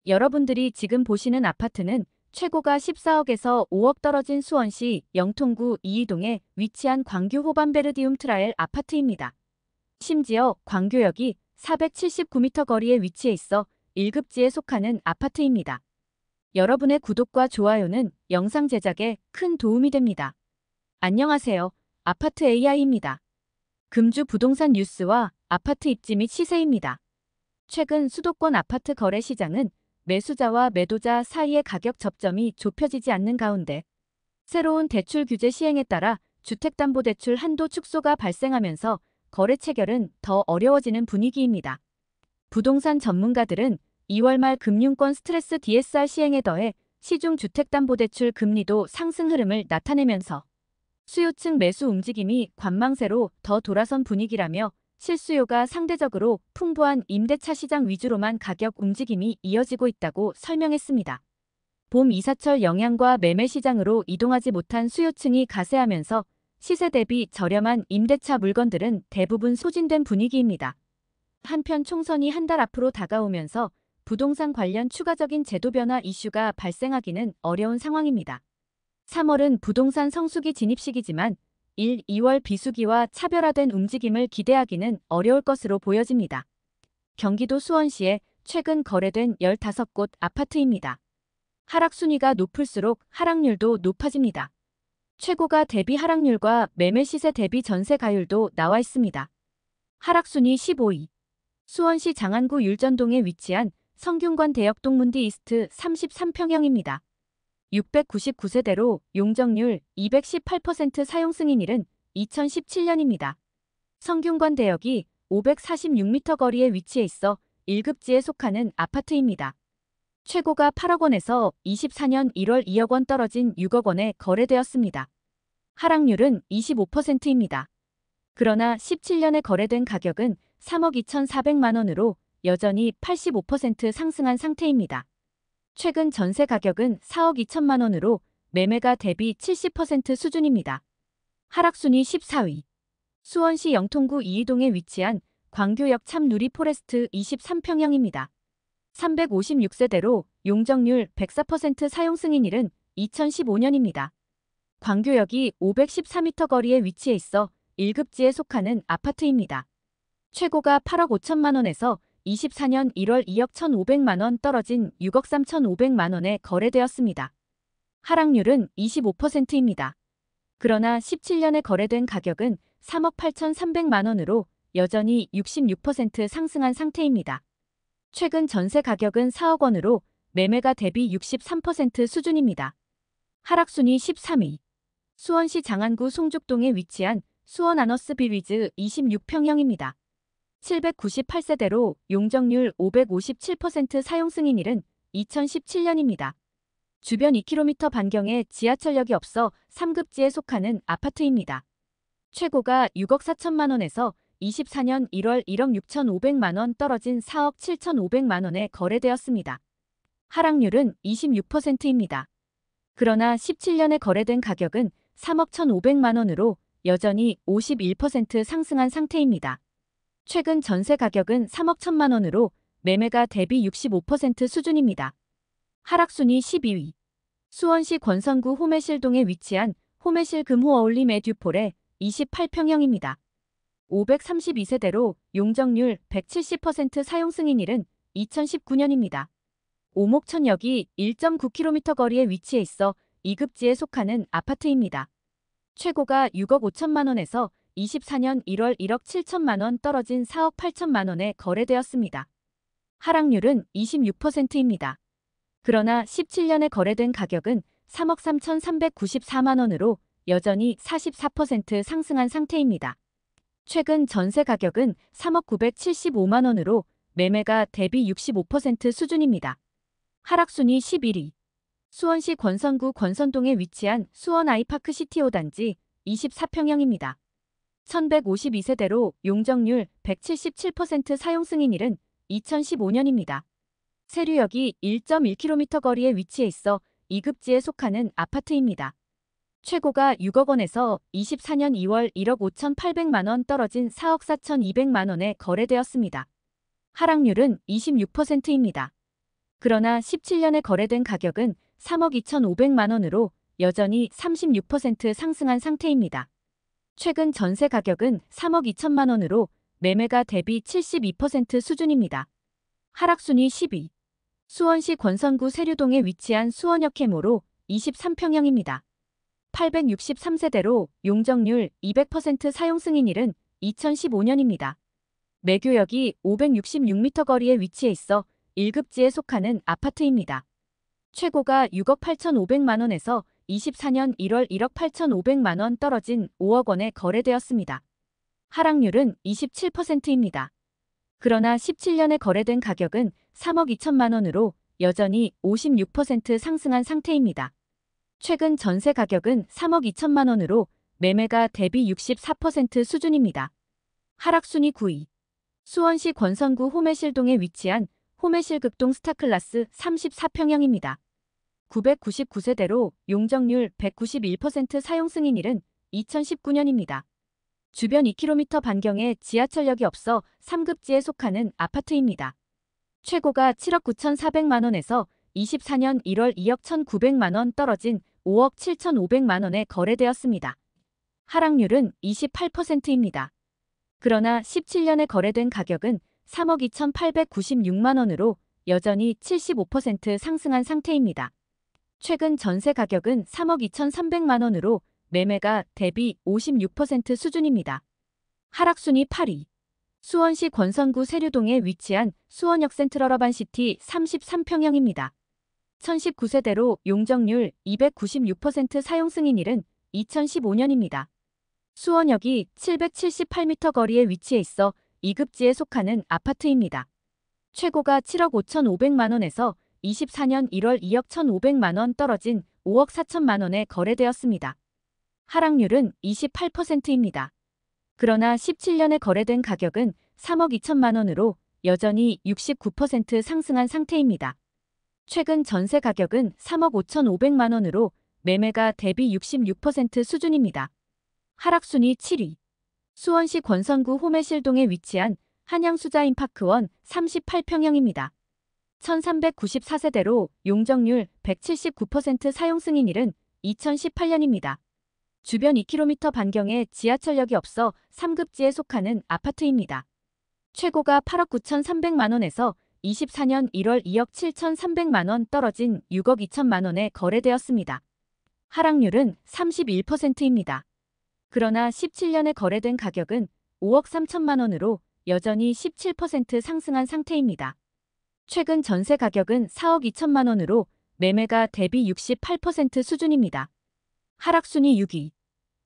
여러분들이 지금 보시는 아파트는 최고가 14억에서 5억 떨어진 수원시 영통구 이이동에 위치한 광교 호반베르디움 트라엘 아파트입니다. 심지어 광교역이 479m 거리에 위치해 있어 1급지에 속하는 아파트입니다. 여러분의 구독과 좋아요는 영상 제작에 큰 도움이 됩니다. 안녕하세요. 아파트 AI입니다. 금주 부동산 뉴스와 아파트 입지 및 시세입니다. 최근 수도권 아파트 거래 시장은 매수자와 매도자 사이의 가격 접점이 좁혀지지 않는 가운데 새로운 대출 규제 시행에 따라 주택담보대출 한도 축소가 발생하면서 거래 체결은 더 어려워지는 분위기입니다. 부동산 전문가들은 2월 말 금융권 스트레스 DSR 시행에 더해 시중 주택담보대출 금리도 상승 흐름을 나타내면서 수요층 매수 움직임이 관망세로 더 돌아선 분위기라며 실수요가 상대적으로 풍부한 임대차 시장 위주로만 가격 움직임이 이어지고 있다고 설명했습니다. 봄 이사철 영향과 매매 시장으로 이동하지 못한 수요층이 가세하면서 시세 대비 저렴한 임대차 물건들은 대부분 소진된 분위기입니다. 한편 총선이 한 달 앞으로 다가오면서 부동산 관련 추가적인 제도 변화 이슈가 발생하기는 어려운 상황입니다. 3월은 부동산 성수기 진입 시기지만 1, 2월 비수기와 차별화된 움직임을 기대하기는 어려울 것으로 보여집니다. 경기도 수원시에 최근 거래된 15곳 아파트입니다. 하락 순위가 높을수록 하락률도 높아집니다. 최고가 대비 하락률과 매매 시세 대비 전세 가율도 나와 있습니다. 하락 순위 15위. 수원시 장안구 율전동에 위치한 성균관 대역동 문디 이스트 33평형입니다. 699세대로 용적률 218% 사용 승인일은 2017년입니다. 성균관 대역이 546m 거리에 위치해 있어 1급지에 속하는 아파트입니다. 최고가 8억 원에서 24년 1월 2억 원 떨어진 6억 원에 거래되었습니다. 하락률은 25%입니다. 그러나 17년에 거래된 가격은 3억 2,400만 원으로 여전히 85% 상승한 상태입니다. 최근 전세 가격은 4억 2천만 원으로 매매가 대비 70% 수준입니다. 하락순위 14위. 수원시 영통구 이이동에 위치한 광교역 참누리 포레스트 23평형입니다. 356세대로 용적률 104% 사용 승인일은 2015년입니다. 광교역이 514m 거리에 위치해 있어 1급지에 속하는 아파트입니다. 최고가 8억 5천만 원에서 24년 1월 2억 1,500만 원 떨어진 6억 3,500만 원에 거래되었습니다. 하락률은 25%입니다. 그러나 17년에 거래된 가격은 3억 8,300만 원으로 여전히 66% 상승한 상태입니다. 최근 전세 가격은 4억 원으로 매매가 대비 63% 수준입니다. 하락순위 13위. 수원시 장안구 송죽동에 위치한 수원 아너스 비위즈 26평형입니다. 798세대로 용적률 557% 사용 승인일은 2017년입니다. 주변 2km 반경에 지하철역이 없어 3급지에 속하는 아파트입니다. 최고가 6억 4천만 원에서 24년 1월 1억 6,500만 원 떨어진 4억 7,500만 원에 거래되었습니다. 하락률은 26%입니다. 그러나 17년에 거래된 가격은 3억 1,500만 원으로 여전히 51% 상승한 상태입니다. 최근 전세 가격은 3억 1천만 원으로 매매가 대비 65% 수준입니다. 하락순위 12위. 수원시 권선구 호매실동에 위치한 호매실 금호 어울림 에듀폴의 28평형입니다. 532세대로 용적률 170% 사용 승인일은 2019년입니다. 오목천역이 1.9km 거리에 위치해 있어 2급지에 속하는 아파트입니다. 최고가 6억 5천만 원에서 24년 1월 1억 7천만 원 떨어진 4억 8천만 원에 거래되었습니다. 하락률은 26%입니다. 그러나 17년에 거래된 가격은 3억 3,394만 원으로 여전히 44% 상승한 상태입니다. 최근 전세 가격은 3억 975만 원으로 매매가 대비 65% 수준입니다. 하락순위 11위. 수원시 권선구 권선동에 위치한 수원 아이파크 시티 5단지 24평형입니다. 1152세대로 용적률 177% 사용 승인일은 2015년입니다. 세류역이 1.1km 거리에 위치해 있어 2급지에 속하는 아파트입니다. 최고가 6억 원에서 24년 2월 1억 5,800만 원 떨어진 4억 4,200만 원에 거래되었습니다. 하락률은 26%입니다. 그러나 17년에 거래된 가격은 3억 2,500만 원으로 여전히 36% 상승한 상태입니다. 최근 전세 가격은 3억 2천만 원으로 매매가 대비 72% 수준입니다. 하락순위 10위. 수원시 권선구 세류동에 위치한 수원역해모로 23평형입니다. 863세대로 용적률 200% 사용 승인일은 2015년입니다. 매교역이 566m 거리에 위치해 있어 1급지에 속하는 아파트입니다. 최고가 6억 8,500만 원에서 24년 1월 1억 8,500만 원 떨어진 5억 원에 거래되었습니다. 하락률은 27%입니다. 그러나 17년에 거래된 가격은 3억 2천만 원으로 여전히 56% 상승한 상태입니다. 최근 전세 가격은 3억 2천만 원으로 매매가 대비 64% 수준입니다. 하락순위 9위. 수원시 권선구 호매실동에 위치한 호매실극동 스타클라스 34평형입니다. 999세대로 용적률 191% 사용 승인일은 2019년입니다. 주변 2km 반경에 지하철역이 없어 3급지에 속하는 아파트입니다. 최고가 7억 9,400만 원에서 24년 1월 2억 1,900만 원 떨어진 5억 7,500만 원에 거래되었습니다. 하락률은 28%입니다. 그러나 17년에 거래된 가격은 3억 2,896만 원으로 여전히 75% 상승한 상태입니다. 최근 전세 가격은 3억 2,300만 원으로 매매가 대비 56% 수준입니다. 하락순위 8위. 수원시 권선구 세류동에 위치한 수원역 센트럴어반시티 33평형입니다. 1019세대로 용적률 296% 사용 승인일은 2015년입니다. 수원역이 778m 거리에 위치해 있어 2급지에 속하는 아파트입니다. 최고가 7억 5,500만 원에서 24년 1월 2억 1,500만 원 떨어진 5억 4천만 원에 거래되었습니다. 하락률은 28%입니다. 그러나 17년에 거래된 가격은 3억 2천만 원으로 여전히 69% 상승한 상태입니다. 최근 전세 가격은 3억 5,500만 원으로 매매가 대비 66% 수준입니다. 하락순위 7위. 수원시 권선구 호매실동에 위치한 한양수자인파크원 38평형입니다. 1394세대로 용적률 179% 사용 승인일은 2018년입니다. 주변 2km 반경에 지하철역이 없어 3급지에 속하는 아파트입니다. 최고가 8억 9,300만 원에서 24년 1월 2억 7,300만 원 떨어진 6억 2천만 원에 거래되었습니다. 하락률은 31%입니다. 그러나 17년에 거래된 가격은 5억 3천만 원으로 여전히 17% 상승한 상태입니다. 최근 전세 가격은 4억 2천만 원으로 매매가 대비 68% 수준입니다. 하락순위 6위.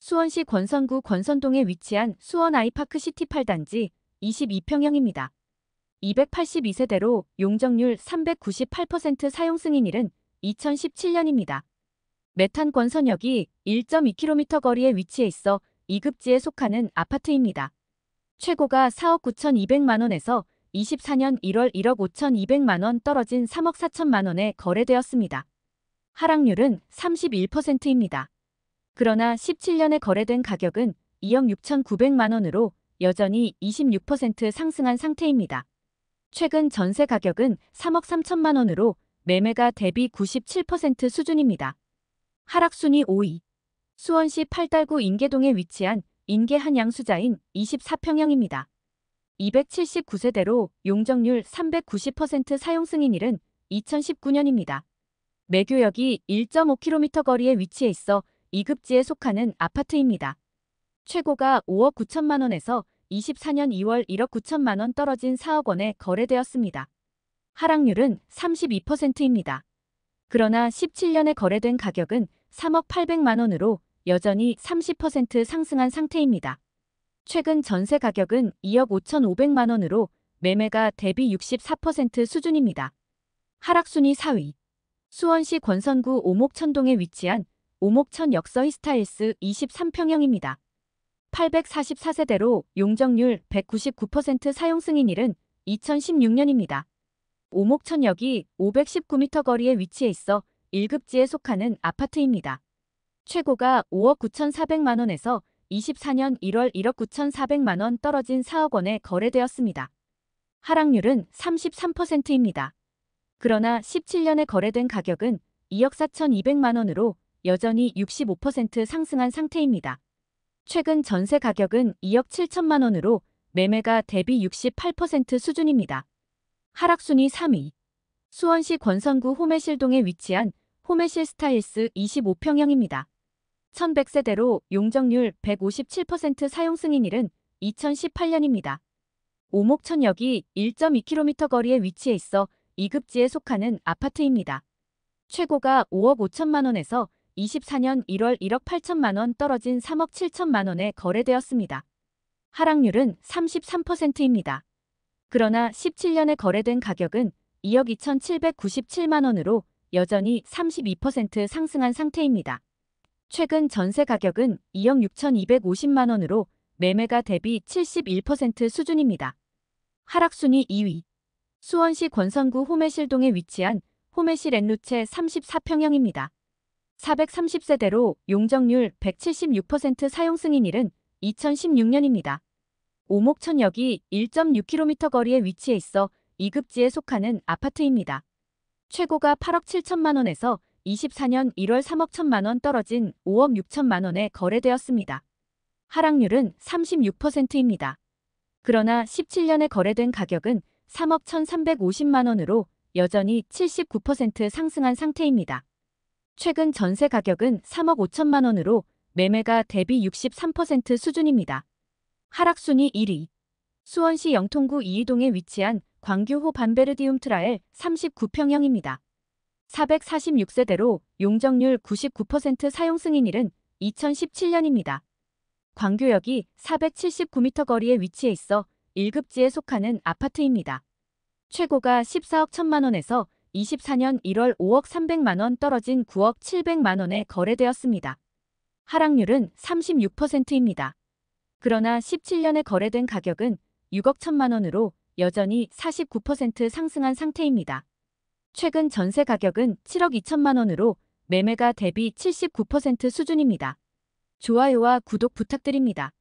수원시 권선구 권선동에 위치한 수원 아이파크 시티 8단지 22평형입니다. 282세대로 용적률 398% 사용 승인일은 2017년입니다. 메탄 권선역이 1.2km 거리에 위치해 있어 2급지에 속하는 아파트입니다. 최고가 4억 9,200만 원에서 24년 1월 1억 5,200만 원 떨어진 3억 4천만 원에 거래되었습니다. 하락률은 31%입니다. 그러나 17년에 거래된 가격은 2억 6,900만 원으로 여전히 26% 상승한 상태입니다. 최근 전세 가격은 3억 3천만 원으로 매매가 대비 97% 수준입니다. 하락순위 5위. 수원시 팔달구 인계동에 위치한 인계 한양수자인 24평형입니다. 279세대로 용적률 390% 사용 승인일은 2019년입니다. 매교역이 1.5km 거리에 위치해 있어 2급지에 속하는 아파트입니다. 최고가 5억 9천만 원에서 24년 2월 1억 9천만 원 떨어진 4억 원에 거래되었습니다. 하락률은 32%입니다. 그러나 17년에 거래된 가격은 3억 800만 원으로 여전히 30% 상승한 상태입니다. 최근 전세 가격은 2억 5,500만 원으로 매매가 대비 64% 수준입니다. 하락순위 4위. 수원시 권선구 오목천동에 위치한 오목천 역서히스타일스 23평형입니다. 844세대로 용적률 199% 사용 승인일은 2016년입니다. 오목천역이 519m 거리에 위치해 있어 1급지에 속하는 아파트입니다. 최고가 5억 9,400만 원에서 24년 1월 1억 9,400만 원 떨어진 4억 원에 거래되었습니다. 하락률은 33%입니다. 그러나 17년에 거래된 가격은 2억 4,200만 원으로 여전히 65% 상승한 상태입니다. 최근 전세 가격은 2억 7천만 원으로 매매가 대비 68% 수준입니다. 하락순위 3위. 수원시 권선구 호매실동에 위치한 호매실 스타일스 25평형입니다. 1100세대로 용적률 157% 사용 승인일은 2018년입니다. 오목천역이 1.2km 거리에 위치해 있어 2급지에 속하는 아파트입니다. 최고가 5억 5천만 원에서 24년 1월 1억 8천만 원 떨어진 3억 7천만 원에 거래되었습니다. 하락률은 33%입니다. 그러나 17년에 거래된 가격은 2억 2,797만 원으로 여전히 32% 상승한 상태입니다. 최근 전세 가격은 2억 6,250만 원으로 매매가 대비 71% 수준입니다. 하락순위 2위. 수원시 권선구 호매실동에 위치한 호매실 엔루체 34평형입니다. 430세대로 용적률 176% 사용 승인일은 2016년입니다. 오목천역이 1.6km 거리에 위치해 있어 2급지에 속하는 아파트입니다. 최고가 8억 7천만 원에서 24년 1월 3억 1천만 원 떨어진 5억 6천만 원에 거래되었습니다. 하락률은 36%입니다. 그러나 17년에 거래된 가격은 3억 1,350만 원으로 여전히 79% 상승한 상태입니다. 최근 전세 가격은 3억 5천만 원으로 매매가 대비 63% 수준입니다. 하락순위 1위. 수원시 영통구 이이동에 위치한 광교호 반베르디움 트라엘 39평형입니다. 446세대로 용적률 99% 사용 승인일은 2017년입니다. 광교역이 479m 거리에 위치해 있어 1급지에 속하는 아파트입니다. 최고가 14억 1천만 원에서 24년 1월 5억 300만 원 떨어진 9억 700만 원에 거래되었습니다. 하락률은 36%입니다. 그러나 17년에 거래된 가격은 6억 1천만 원으로 여전히 49% 상승한 상태입니다. 최근 전세 가격은 7억 2천만 원으로 매매가 대비 79% 수준입니다. 좋아요와 구독 부탁드립니다.